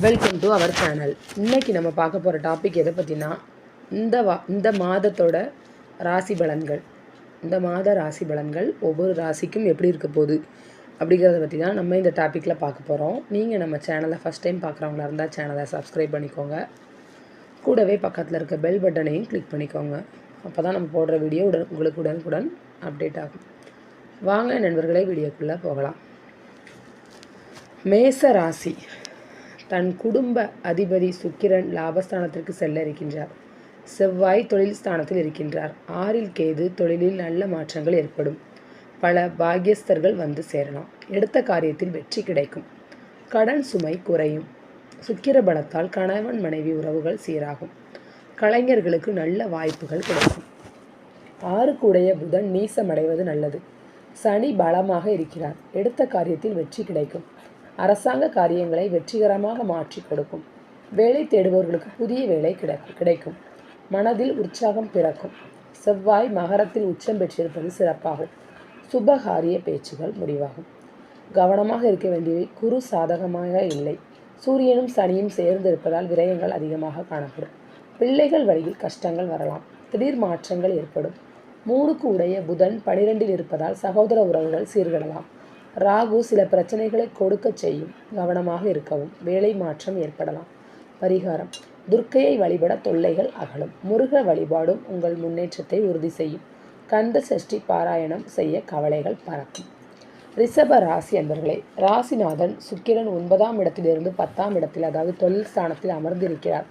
Welcome to our channel. இன்றைக்கி நம்ம பார்க்க போகிற டாபிக் எதை பற்றினா இந்த மாதத்தோட ராசி பலன்கள். இந்த மாத ராசி பலன்கள் ஒவ்வொரு ராசிக்கும் எப்படி இருக்க போகுது அப்படிங்கிறத பற்றி தான் நம்ம இந்த டாப்பிக்கில் பார்க்க போகிறோம். நீங்கள் நம்ம சேனலை ஃபஸ்ட் டைம் பார்க்குறவங்களா இருந்தால் சேனலை சப்ஸ்கிரைப் பண்ணிக்கோங்க. கூடவே பக்கத்தில் இருக்க பெல் பட்டனையும் கிளிக் பண்ணிக்கோங்க. அப்போ தான் நம்ம போடுற வீடியோ உங்களுக்கு உடனுக்குடன் அப்டேட் ஆகும். வாங்க நண்பர்களே, வீடியோக்குள்ளே போகலாம். மேச ராசி. தன் குடும்ப அதிபதி சுக்கிரன் லாபஸ்தானத்திற்கு செல்ல இருக்கின்றார். செவ்வாய் தொழில் ஸ்தானத்தில் இருக்கின்றார். 6இல் கேது. தொழிலில் நல்ல மாற்றங்கள் ஏற்படும். பல பாக்கியஸ்தர்கள் வந்து சேரலாம். எடுத்த காரியத்தில் வெற்றி கிடைக்கும். கடன் சுமை குறையும். சுக்கிர பலத்தால் கணவன் மனைவி உறவுகள் சீராகும். கலைஞர்களுக்கு நல்ல வாய்ப்புகள் கிடைக்கும். 6க்குடைய புதன் நீசமடைவது நல்லது. சனி பலமாக இருக்கிறார். எடுத்த காரியத்தில் வெற்றி கிடைக்கும். அரசாங்க காரியங்களை வெற்றிகரமாக மாற்றி கொடுக்கும். வேலை தேடுபவர்களுக்கு புதிய வேலை கிடைக்கும். மனதில் உற்சாகம் பிறக்கும். செவ்வாய் மகரத்தில் உச்சம் பெற்றிருப்பது சிறப்பாகும். சுபகாரிய பேச்சுகள் முடிவாகும். கவனமாக இருக்க வேண்டியவை. குரு சாதகமாக இல்லை. சூரியனும் சனியும் சேர்ந்து இருப்பதால் விரயங்கள் அதிகமாக காணப்படும். பிள்ளைகள் வழியில் கஷ்டங்கள் வரலாம். திடீர் மாற்றங்கள் ஏற்படும். 3க்கு உடைய புதன் 12இல் இருப்பதால் சகோதர உறவுகள் சீர்கடலாம். ராகு சில பிரச்சனைகளை கொடுக்க செய்யும். கவனமாக இருக்கவும். வேலை மாற்றம் ஏற்படலாம். பரிகாரம்: துர்க்கையை வழிபட தொல்லைகள் அகலும். முருக வழிபாடும் உங்கள் முன்னேற்றத்தை உறுதி செய்யும். கந்த சஷ்டி பாராயணம் செய்ய கவலைகள் பறக்கும். ரிஷப ராசி அன்பர்களே, ராசிநாதன் சுக்கிரன் 9ஆம் இடத்திலிருந்து 10ஆம் இடத்தில், அதாவது தொழில் ஸ்தானத்தில் அமர்ந்திருக்கிறார்.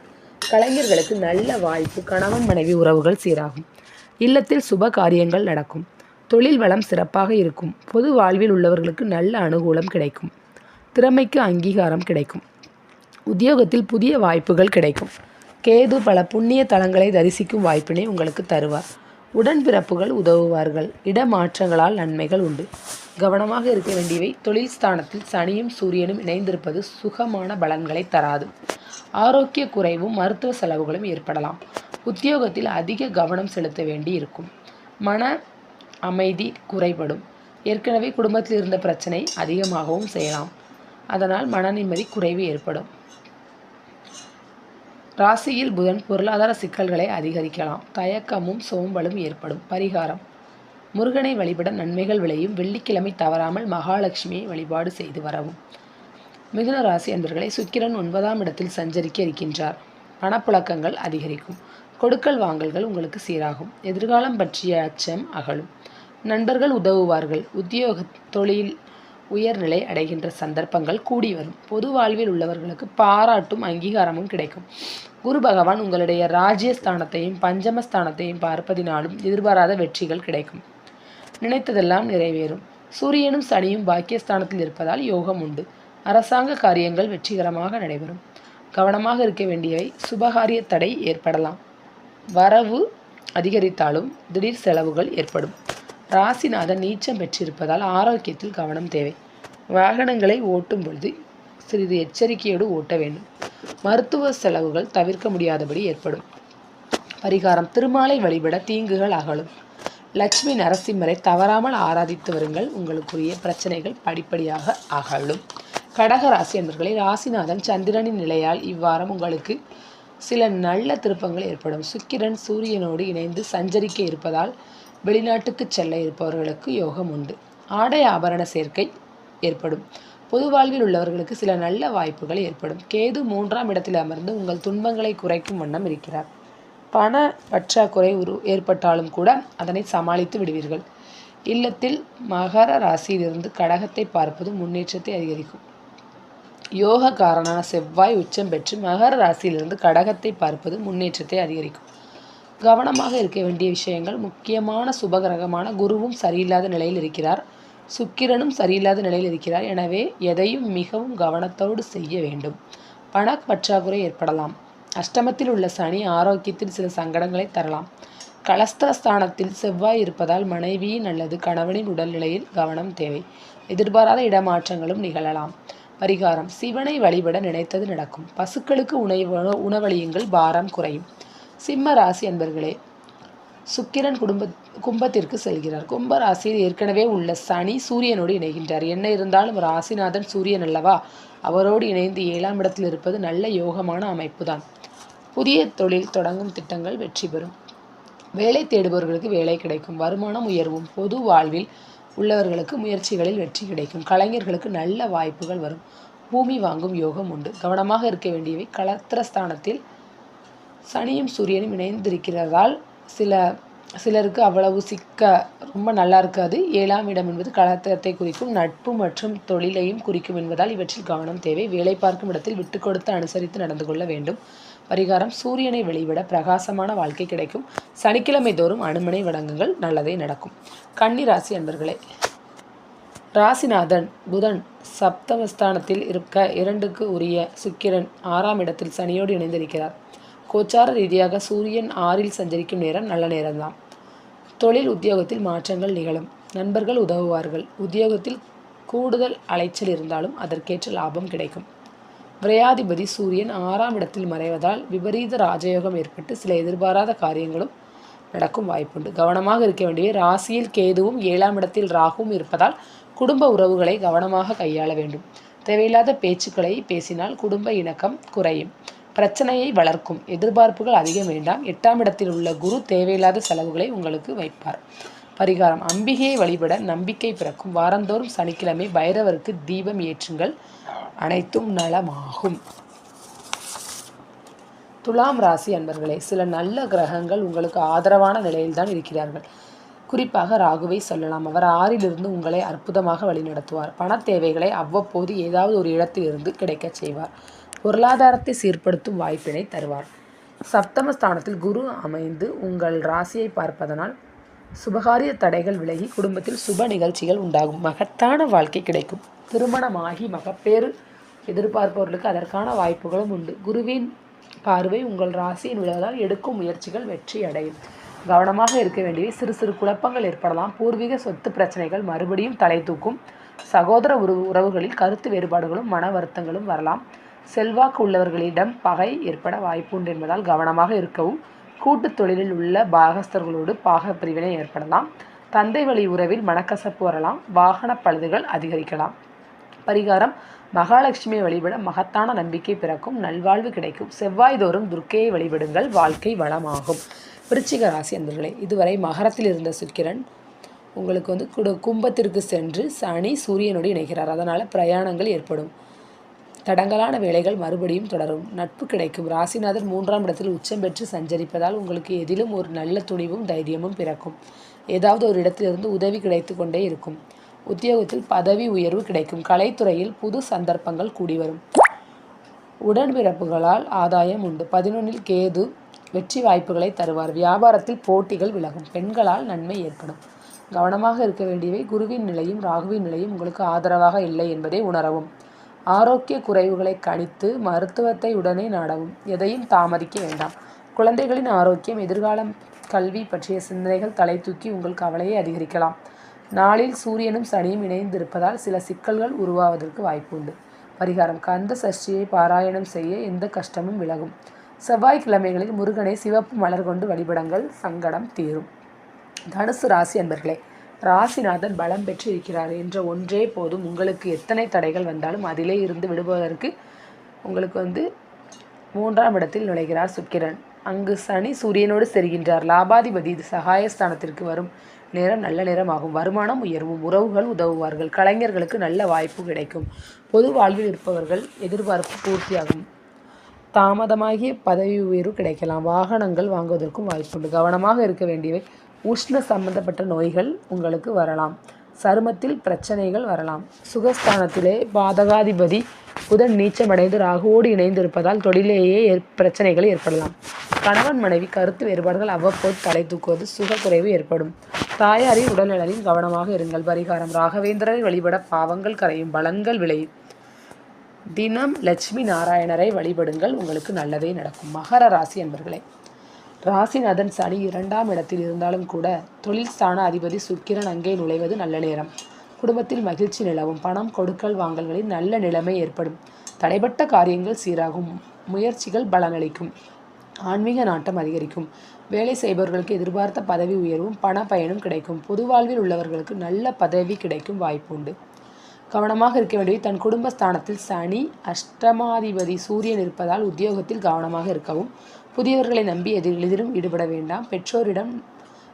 கலைஞர்களுக்கு நல்ல வாய்ப்பு. கணவன் மனைவி உறவுகள் சீராகும். இல்லத்தில் சுப காரியங்கள் நடக்கும். தொழில் வளம் சிறப்பாக இருக்கும். பொது வாழ்வில் உள்ளவர்களுக்கு நல்ல அனுகூலம் கிடைக்கும். திறமைக்கு அங்கீகாரம் கிடைக்கும். உத்தியோகத்தில் புதிய வாய்ப்புகள் கிடைக்கும். கேது பல புண்ணிய தலங்களை தரிசிக்கும் வாய்ப்பினை உங்களுக்கு தருவார். உடன்பிறப்புகள் உதவுவார்கள். இடமாற்றங்களால் நன்மைகள் உண்டு. கவனமாக இருக்க வேண்டியவை. தொழில் ஸ்தானத்தில் சனியும் சூரியனும் இணைந்திருப்பது சுகமான பலன்களை தராது. ஆரோக்கிய குறைவும் மருத்துவ செலவுகளும் ஏற்படலாம். உத்தியோகத்தில் அதிக கவனம் செலுத்த வேண்டி இருக்கும். மன அமைதி குறைபடும். ஏற்கனவே குடும்பத்தில் இருந்த பிரச்சனை அதிகமாகவும் செய்யலாம். அதனால் மன நிம்மதி குறைவு ஏற்படும். ராசியில் புதன் பொருளாதார சிக்கல்களை அதிகரிக்கலாம். தயக்கமும் சோம்பலும் ஏற்படும். பரிகாரம்: முருகனை வழிபட நன்மைகள் விளையும். வெள்ளிக்கிழமை தவறாமல் மகாலட்சுமியை வழிபாடு செய்து வரவும். மிதுன ராசி அன்பர்களை, சுக்கிரன் 9ஆம் இடத்தில் சஞ்சரிக்க இருக்கின்றார். பணப்புழக்கங்கள் அதிகரிக்கும். கொடுக்கல் வாங்கல்கள் உங்களுக்கு சீராகும். எதிர்காலம் பற்றிய அச்சம் அகலும். நண்பர்கள் உதவுவார்கள். உத்தியோக தொழில் உயர்நிலை அடைகின்ற சந்தர்ப்பங்கள் கூடி வரும். பொது வாழ்வில் உள்ளவர்களுக்கு பாராட்டும் அங்கீகாரமும் கிடைக்கும். குரு பகவான் உங்களுடைய ராஜ்யஸ்தானத்தையும் பஞ்சமஸ்தானத்தையும் பார்ப்பதினாலும் எதிர்பாராத வெற்றிகள் கிடைக்கும். நினைத்ததெல்லாம் நிறைவேறும். சூரியனும் சனியும் பாக்கியஸ்தானத்தில் இருப்பதால் யோகம் உண்டு. அரசாங்க காரியங்கள் வெற்றிகரமாக நடைபெறும். கவனமாக இருக்க வேண்டியவை. சுபகாரிய தடை ஏற்படலாம். வரவு அதிகரித்தாலும் திடீர் செலவுகள் ஏற்படும். ராசிநாதன் நீச்சம் பெற்றிருப்பதால் ஆரோக்கியத்தில் கவனம் தேவை. வாகனங்களை ஓட்டும் பொழுது சிறிது எச்சரிக்கையோடு ஓட்ட வேண்டும். மருத்துவ செலவுகள் தவிர்க்க முடியாதபடி ஏற்படும். பரிகாரம்: திருமாலை வழிபட தீங்குகள் அகலும். லட்சுமி நரசிம்மரை தவறாமல் ஆராதித்து வருங்கள். உங்களுக்குரிய பிரச்சனைகள் படிப்படியாக அகலும். கடகராசி என்பவர்களை, ராசிநாதன் சந்திரனின் நிலையால் இவ்வாரம் உங்களுக்கு சில நல்ல திருப்பங்கள் ஏற்படும். சுக்கிரன் சூரியனோடு இணைந்து சஞ்சரிக்க இருப்பதால் வெளிநாட்டுக்கு செல்ல இருப்பவர்களுக்கு யோகம் உண்டு. ஆடை ஆபரண சேர்க்கை ஏற்படும். பொது வாழ்வில் உள்ளவர்களுக்கு சில நல்ல வாய்ப்புகள் ஏற்படும். கேது 3ஆம் இடத்தில் அமர்ந்து உங்கள் துன்பங்களை குறைக்கும் வண்ணம் இருக்கிறார். பண பற்றாக்குறை ஏற்பட்டாலும் கூட அதனை சமாளித்து விடுவீர்கள். இல்லத்தில் மகர ராசியிலிருந்து கடகத்தை பார்ப்பது முன்னேற்றத்தை அதிகரிக்கும். யோக காரனான செவ்வாய் உச்சம் பெற்று மகர ராசியிலிருந்து கடகத்தை பார்ப்பது முன்னேற்றத்தை அதிகரிக்கும். கவனமாக இருக்க வேண்டிய விஷயங்கள். முக்கியமான சுபகிரகமான குருவும் சரியில்லாத நிலையில் இருக்கிறார். சுக்கிரனும் சரியில்லாத நிலையில் இருக்கிறார். எனவே எதையும் மிகவும் கவனத்தோடு செய்ய வேண்டும். பண பற்றாக்குறை ஏற்படலாம். அஷ்டமத்தில் உள்ள சனி ஆரோக்கியத்தில் சில சங்கடங்களை தரலாம். கலஸ்திரஸ்தானத்தில் செவ்வாய் இருப்பதால் மனைவியின் அல்லது கணவனின் உடல்நிலையில் கவனம் தேவை. எதிர்பாராத இடமாற்றங்களும் நிகழலாம். பரிகாரம்: சிவனை வழிபட நினைத்தது நடக்கும். பசுக்களுக்கு உணவளியுங்கள். பாரம் குறையும். சிம்ம ராசி அன்பர்களே, சுக்கிரன் கும்பத்திற்கு செல்கிறார். கும்ப ராசியில் ஏற்கனவே உள்ள சனி சூரியனோடு இணைகின்றார். என்ன இருந்தாலும் ராசிநாதன் சூரியன் அல்லவா, அவரோடு இணைந்து 7ஆம் இடத்தில் இருப்பது நல்ல யோகமான அமைப்புதான். புதிய தொழில் தொடங்கும் திட்டங்கள் வெற்றி பெறும். வேலை தேடுபவர்களுக்கு வேலை கிடைக்கும். வருமானம் உயர்வும். பொது வாழ்வில் உள்ளவர்களுக்கு முயற்சிகளில் வெற்றி கிடைக்கும். கலைஞர்களுக்கு நல்ல வாய்ப்புகள் வரும். பூமி வாங்கும் யோகம் உண்டு. கவனமாக இருக்க வேண்டியவை களத்திரஸ்தானத்தில் சனியும் சூரியனும் இணைந்திருக்கிறதால் சிலருக்கு அவ்வளவு ரொம்ப நல்லா இருக்காது. 7ஆம் இடம் என்பது களத்திரத்தை குறிக்கும், நட்பு மற்றும் தொழிலையும் குறிக்கும் என்பதால் இவற்றில் கவனம் தேவை. வேலை பார்க்கும் இடத்தில் விட்டு கொடுத்து அனுசரித்து நடந்து கொள்ள வேண்டும். பரிகாரம்: சூரியனை வெளிவிட பிரகாசமான வாழ்க்கை கிடைக்கும். சனிக்கிழமை தோறும் அனுமனை வணங்குங்கள், நல்லதே நடக்கும். கன்னி ராசி அன்பர்களே, ராசிநாதன் புதன் சப்தமஸ்தானத்தில் இருக்க 2க்கு உரிய சுக்கிரன் 6ஆம் இடத்தில் சனியோடு இணைந்திருக்கிறார். கோச்சார ரீதியாக சூரியன் 6இல் சஞ்சரிக்கும் நேரம் நல்ல நேரம்தான். தொழில் உத்தியோகத்தில் மாற்றங்கள் நிகழும். நண்பர்கள் உதவுவார்கள். உத்தியோகத்தில் கூடுதல் அலைச்சல் இருந்தாலும் அதற்கேற்ற லாபம் கிடைக்கும். விரையாதிபதி சூரியன் 6ஆம் இடத்தில் மறைவதால் விபரீத ராஜயோகம் ஏற்பட்டு சில எதிர்பாராத காரியங்களும் நடக்கும் வாய்ப்புண்டு. கவனமாக இருக்க வேண்டிய ராசியில் கேதுவும் 7ஆம் இடத்தில் ராகுவும் இருப்பதால் குடும்ப உறவுகளை கவனமாக கையாள வேண்டும். தேவையில்லாத பேச்சுக்களை பேசினால் குடும்ப இணக்கம் குறையும், பிரச்சனையை வளர்க்கும். எதிர்பார்ப்புகள் அதிகம் வேண்டாம். 8ஆம் இடத்தில் உள்ள குரு தேவையில்லாத செலவுகளை உங்களுக்கு வைப்பார். பரிகாரம்: அம்பிகையை வழிபட நம்பிக்கை பிறக்கும். வாரந்தோறும் சனிக்கிழமை பைரவருக்கு தீபம் ஏற்றுங்கள், அனைத்தும் நலமாகும். துலாம் ராசி அன்பர்களே, சில நல்ல கிரகங்கள் உங்களுக்கு ஆதரவான நிலையில்தான் இருக்கிறார்கள். குறிப்பாக ராகுவை சொல்லலாம். அவர் 6இலிருந்து உங்களை அற்புதமாக வழிநடத்துவார். பண தேவைகளை அவ்வப்போது ஏதாவது ஒரு இடத்திலிருந்து கிடைக்கச் செய்வார். பொருளாதாரத்தை சீர்படுத்தும் வாய்ப்பினை தருவார். சப்தமஸ்தானத்தில் குரு அமைந்து உங்கள் ராசியை பார்ப்பதனால் சுபகாரிய தடைகள் விலகி குடும்பத்தில் சுப நிகழ்ச்சிகள் உண்டாகும். மகத்தான வாழ்க்கை கிடைக்கும். திருமணமாகி மகப்பேறு எதிர்பார்ப்பவர்களுக்கு அதற்கான வாய்ப்புகளும் உண்டு. குருவின் பார்வை உங்கள் ராசியின் விழுவதால் எடுக்கும் முயற்சிகள் வெற்றி அடையும். கவனமாக இருக்க வேண்டியவை: சிறு சிறு குழப்பங்கள் ஏற்படலாம். பூர்வீக சொத்து பிரச்சனைகள் மறுபடியும் தலை தூக்கும். சகோதர உறவுகளில் கருத்து வேறுபாடுகளும் மன வருத்தங்களும் வரலாம். செல்வாக்கு உள்ளவர்களிடம் பகை ஏற்பட வாய்ப்புண்டு என்பதால் கவனமாக இருக்கவும். கூட்டு தொழிலில் உள்ள பாகஸ்தர்களோடு பாக பிரிவினை ஏற்படலாம். தந்தை வழி உறவில் மனக்கசப்பு வரலாம். வாகன பழுதுகள் அதிகரிக்கலாம். பரிகாரம்: மகாலட்சுமியை வழிபட மகத்தான நம்பிக்கை பிறக்கும், நல்வாழ்வு கிடைக்கும். செவ்வாய் தோறும் துர்க்கையை வழிபடுங்கள், வாழ்க்கை வளமாகும். விருச்சிக ராசி அன்பர்களே, இதுவரை மகரத்தில் இருந்த சுக்கிரன் உங்களுக்கு கும்பத்திற்கு சென்று சனி சூரியனோடு இணைகிறார். அதனால் பிரயாணங்கள் ஏற்படும். தடங்கலான வேலைகள் மறுபடியும் தொடரும். நட்பு கிடைக்கும். ராசிநாதர் 3ஆம் இடத்தில் உச்சம் பெற்று சஞ்சரிப்பதால் உங்களுக்கு எதிலும் ஒரு நல்ல துணிவும் தைரியமும் பிறக்கும். ஏதாவது ஒரு இடத்திலிருந்து உதவி கிடைத்து கொண்டே இருக்கும். உத்தியோகத்தில் பதவி உயர்வு கிடைக்கும். கலைத்துறையில் புது சந்தர்ப்பங்கள் கூடி வரும். உடன்பிறப்புகளால் ஆதாயம் உண்டு. 11இல் கேது வெற்றி வாய்ப்புகளை தருவார். வியாபாரத்தில் போட்டிகள் விலகும். பெண்களால் நன்மை ஏற்படும். கவனமாக இருக்க வேண்டியவை: குருவின் நிலையும் ராகுவின் நிலையும் உங்களுக்கு ஆதரவாக இல்லை என்பதை உணரவும். ஆரோக்கிய குறைவுகளை கணித்து மருத்துவத்தை உடனே நாடவும். எதையும் தாமதிக்க வேண்டாம். குழந்தைகளின் ஆரோக்கியம், எதிர்காலம், கல்வி பற்றிய சிந்தனைகள் தலை தூக்கி உங்கள் கவலையை அதிகரிக்கலாம். நாளில் சூரியனும் சனியும் இணைந்திருப்பதால் சில சிக்கல்கள் உருவாவதற்கு வாய்ப்பு உண்டு. பரிகாரம்: கந்த சஷ்டியை பாராயணம் செய்ய எந்த கஷ்டமும் விலகும். செவ்வாய்க்கிழமைகளில் முருகனை சிவப்பு மலர் கொண்டு வழிபடுங்கள், சங்கடம் தீரும். தனுசு ராசி அன்பர்களே, ராசிநாதன் பலம் பெற்று இருக்கிறார் என்ற ஒன்றே போதும். உங்களுக்கு எத்தனை தடைகள் வந்தாலும் அதிலே இருந்து விடுவதற்கு. உங்களுக்கு 3ஆம் இடத்தில் நுழைகிறார் சுக்கிரன். அங்கு சனி சூரியனோடு செல்கின்றார். லாபாதிபதி சகாயஸ்தானத்திற்கு வரும் நேரம் நல்ல நேரமாகும். வருமானம் உயர்வும். உறவுகள் உதவுவார்கள். கலைஞர்களுக்கு நல்ல வாய்ப்பு கிடைக்கும். பொது வாழ்வில் இருப்பவர்கள் எதிர்பார்ப்பு பூர்த்தியாகும். தாமதமாகிய பதவி உயர்வு கிடைக்கலாம். வாகனங்கள் வாங்குவதற்கும் வாய்ப்புண்டு. கவனமாக இருக்க வேண்டியவை: உஷ்ண சம்பந்தப்பட்ட நோய்கள் உங்களுக்கு வரலாம். சருமத்தில் பிரச்சனைகள் வரலாம். சுகஸ்தானத்திலே பாதகாதிபதி புதன் நீச்சமடைந்து ராகுவோடு இணைந்திருப்பதால் தொழிலேயே பிரச்சனைகள் ஏற்படலாம். கணவன் மனைவி கருத்து வேறுபாடுகள் அவ்வப்போது தலை தூக்குவது, சுகக்குறைவு ஏற்படும். தாயாரின் உடல்நலனில் கவனமாக இருங்கள். பரிகாரம்: ராகவேந்திரரை வழிபட பாவங்கள் கரையும், பலன்கள் விளையும். தினம் லட்சுமி நாராயணரை வழிபடுங்கள், உங்களுக்கு நல்லதே நடக்கும். மகர ராசி அன்பர்களே, ராசிநாதன் சனி 2ஆம் இடத்தில் இருந்தாலும் கூட தொழில் ஸ்தான அதிபதி சுக்கிரன் அங்கே நுழைவது நல்ல நேரம். குடும்பத்தில் மகிழ்ச்சி நிலவும். பணம் கொடுக்கல் வாங்கல்களில் நல்ல நிலைமை ஏற்படும். தடைப்பட்ட காரியங்கள் சீராகும். முயற்சிகள் பலனளிக்கும். ஆன்மீக நாட்டம் அதிகரிக்கும். வேலை செய்பவர்களுக்கு எதிர்பார்த்த பதவி உயர்வும் பண பயனும் கிடைக்கும். பொது வாழ்வில் உள்ளவர்களுக்கு நல்ல பதவி கிடைக்கும் வாய்ப்பு உண்டு. கவனமாக இருக்க வேண்டியது தன் குடும்பஸ்தானத்தில் சனி அஷ்டமாதிபதி சூரியன் இருப்பதால் உத்தியோகத்தில் கவனமாக இருக்கவும். புதியவர்களை நம்பி எதிலும் ஈடுபட வேண்டாம். பெற்றோரிடம்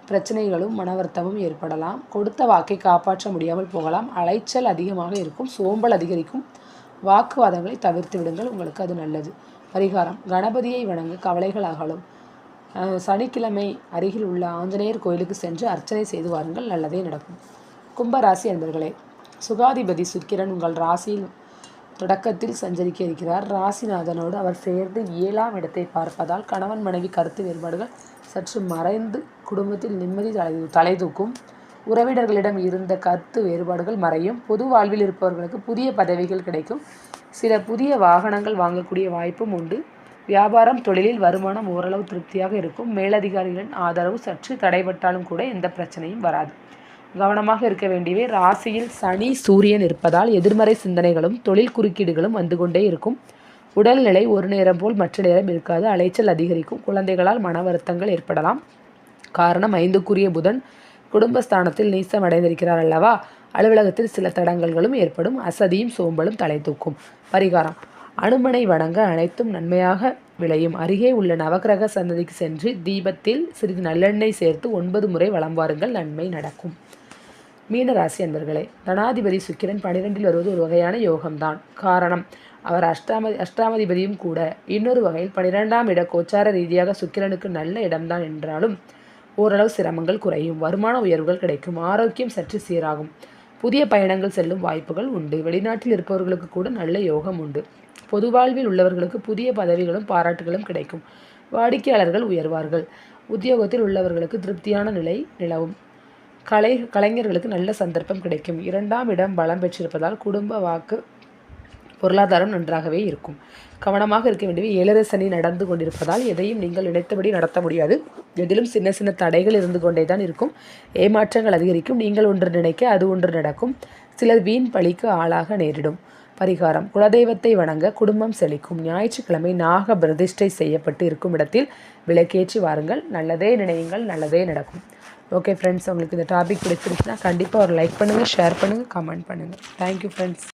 பிரச்சனைகளும் மனவருத்தமும் ஏற்படலாம். கொடுத்த வாக்கை காப்பாற்ற முடியாமல் போகலாம். அலைச்சல் அதிகமாக இருக்கும். சோம்பல் அதிகரிக்கும். வாக்குவாதங்களை தவிர்த்து விடுங்கள், உங்களுக்கு அது நல்லது. பரிகாரம்: கணபதியை வணங்க கவலைகள் அகலும். சனிக்கிழமை அருகில் உள்ள ஆஞ்சநேயர் கோயிலுக்கு சென்று அர்ச்சனை செய்து வாருங்கள், நல்லதே நடக்கும். கும்பராசி அன்பர்களே, சுகாதிபதி சுக்கிரன் உங்கள் ராசியில் தொடக்கத்தில் சஞ்சரிக்க இருக்கிறார். ராசிநாதனோடு அவர் சேர்ந்து 7ஆம் இடத்தை பார்ப்பதால் கணவன் மனைவி கருத்து வேறுபாடுகள் சற்று மறைந்து குடும்பத்தில் நிம்மதி தலை தூக்கும். உறவினர்களிடம் இருந்த கருத்து வேறுபாடுகள் மறையும். பொது வாழ்வில் இருப்பவர்களுக்கு புதிய பதவிகள் கிடைக்கும். சில புதிய வாகனங்கள் வாங்கக்கூடிய வாய்ப்பும் உண்டு. வியாபாரம் தொழிலில் வருமானம் ஓரளவு திருப்தியாக இருக்கும். மேலதிகாரிகளின் ஆதரவு சற்று தடைபட்டாலும் கூட எந்த பிரச்சனையும் வராது. கவனமாக இருக்க வேண்டியவை: ராசியில் சனி சூரியன் இருப்பதால் எதிர்மறை சிந்தனைகளும் தொழில் குறுக்கீடுகளும் வந்து கொண்டே இருக்கும். உடல்நிலை ஒரு நேரம் போல் மற்ற நேரம் இருக்காது. அலைச்சல் அதிகரிக்கும். குழந்தைகளால் மன வருத்தங்கள் ஏற்படலாம். காரணம் 5க்குரிய புதன் குடும்பஸ்தானத்தில் நீசம் அடைந்திருக்கிறார் அல்லவா. அலுவலகத்தில் சில தடங்கல்களும் ஏற்படும். அசதியும் சோம்பலும் தலை தூக்கும். பரிகாரம்: அனுமனை வணங்க அனைத்தும் நன்மையாக விளையும். அருகே உள்ள நவக்கிரக சன்னதிக்கு சென்று தீபத்தில் சிறிது நல்லெண்ணெய் சேர்த்து 9 முறை வலம் வாருங்கள், நன்மை நடக்கும். மீனராசி அன்பர்களே, தனாதிபதி சுக்கிரன் 12இல் வருவது ஒரு வகையான யோகம்தான். காரணம், அவர் அஷ்டாமதிபதியும் கூட. இன்னொரு வகையில் 12ஆம் இட கோச்சார ரீதியாக சுக்கிரனுக்கு நல்ல இடம்தான் என்றாலும் ஓரளவு சிரமங்கள் குறையும். வருமான உயர்வுகள் கிடைக்கும். ஆரோக்கியம் சற்று சீராகும். புதிய பயணங்கள் செல்லும் வாய்ப்புகள் உண்டு. வெளிநாட்டில் இருப்பவர்களுக்கு கூட நல்ல யோகம் உண்டு. பொது வாழ்வில் உள்ளவர்களுக்கு புதிய பதவிகளும் பாராட்டுகளும் கிடைக்கும். வாடிக்கையாளர்கள் உயர்வார்கள். உத்தியோகத்தில் உள்ளவர்களுக்கு திருப்தியான நிலை நிலவும். கலைஞர்களுக்கு நல்ல சந்தர்ப்பம் கிடைக்கும். 2ஆம் இடம் பலம் பெற்றிருப்பதால் குடும்ப வாக்கு பொருளாதாரம் நன்றாகவே இருக்கும். கவனமாக இருக்க வேண்டியவை: 7 சனி நடந்து கொண்டிருப்பதால் எதையும் நீங்கள் நினைத்தபடி நடத்த முடியாது. எதிலும் சின்ன சின்ன தடைகள் இருந்து கொண்டே தான் இருக்கும். ஏமாற்றங்கள் அதிகரிக்கும். நீங்கள் ஒன்று நினைக்க அது ஒன்று நடக்கும். சிலர் வீண் பழிக்கு ஆளாக நேரிடும். பரிகாரம்: குலதெய்வத்தை வணங்க குடும்பம் செழிக்கும். ஞாயிற்றுக்கிழமை நாக பிரதிஷ்டை செய்யப்பட்டு இருக்கும் இடத்தில் விளக்கேற்றி வாருங்கள், நல்லதே நினையுங்கள், நல்லதே நடக்கும். ஓகே ஃப்ரெண்ட்ஸ், உங்களுக்கு இந்த டாபிக் பிடிச்சிருச்சுன்னா கண்டிப்பாக ஒரு லைக் பண்ணுங்கள், ஷேர் பண்ணுங்கள், கமெண்ட் பண்ணுங்கள். Thank you friends.